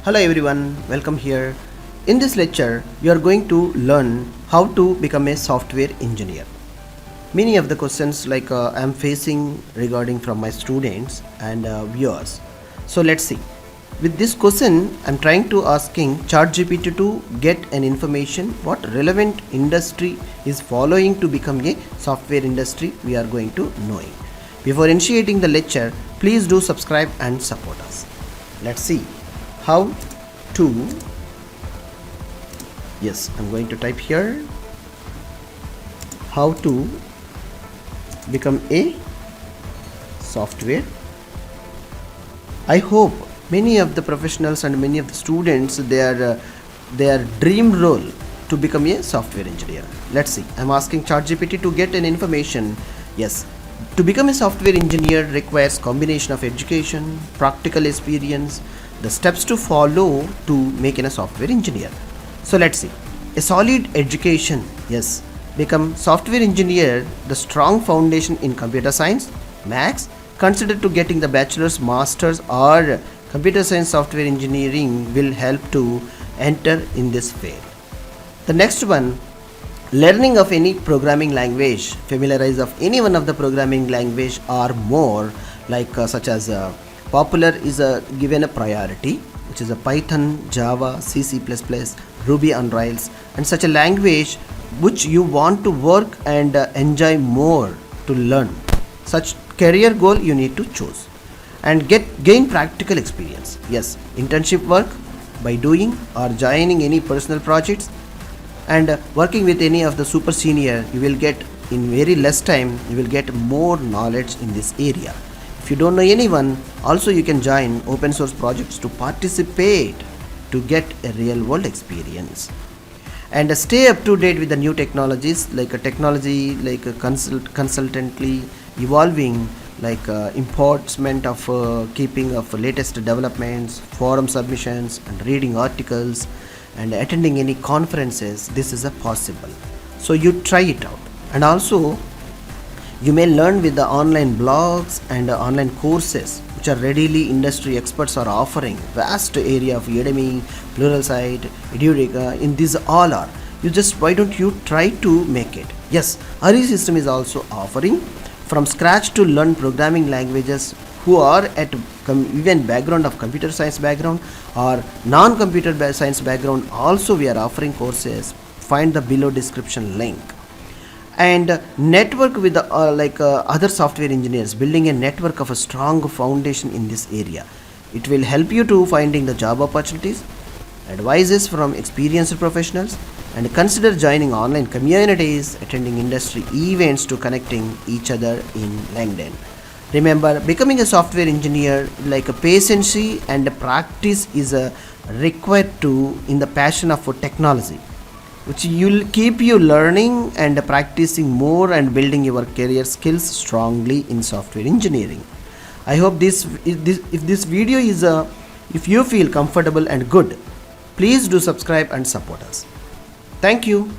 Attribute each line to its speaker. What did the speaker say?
Speaker 1: Hello everyone, welcome here. In this lecture, you are going to learn how to become a software engineer. Many of the questions I am facing regarding from my students and viewers. So let's see. With this question, I am trying to asking ChatGPT to get an information what relevant industry is following to become a software industry we are going to knowing. Before initiating the lecture, please do subscribe and support us. Let's see how to. Yes, I'm going to type here how to become a software. I hope many of the professionals and many of the students their dream role to become a software engineer. Let's see. I'm asking ChatGPT to get an information. Yes, to become a software engineer requires combination of education, practical experience, the steps to follow to make a software engineer. So let's see. A solid education. Yes, become software engineer. The strong foundation in computer science, maths, consider to getting the bachelor's, master's or computer science software engineering will help to enter in this field. The next one, learning of any programming language, familiarize of any one of the programming language or more such as popular is given a priority, which is a Python, Java, C++, Ruby on Rails, and such a language which you want to work and enjoy more to learn. Such career goal you need to choose and gain practical experience. Yes, internship work by doing or joining any personal projects and working with any of the super senior, you will get in very less time you will get more knowledge in this area. If you don't know anyone, also you can join open source projects to participate to get a real world experience and stay up to date with the new technologies like a technology like a consultantly evolving enforcement of keeping of latest developments, forum submissions and reading articles and attending any conferences. This is a possible, so you try it out. And also you may learn with the online blogs and online courses which are readily industry experts are offering. Vast area of Udemy, Pluralsight, Edureka, in these all are. You just why don't you try to make it? Yes, RE system is also offering from scratch to learn programming languages who are at even background of computer science background or non-computer science background. Also we are offering courses. Find the below description link. And network with the other software engineers, building a network of a strong foundation in this area. It will help you to finding the job opportunities, advices from experienced professionals, and consider joining online communities, attending industry events to connecting each other in LinkedIn. Remember, becoming a software engineer like a patience and a practice is required to in the passion of technology, which will keep you learning and practicing more and building your career skills strongly in software engineering. I hope if this video is if you feel comfortable and good, please do subscribe and support us. Thank you.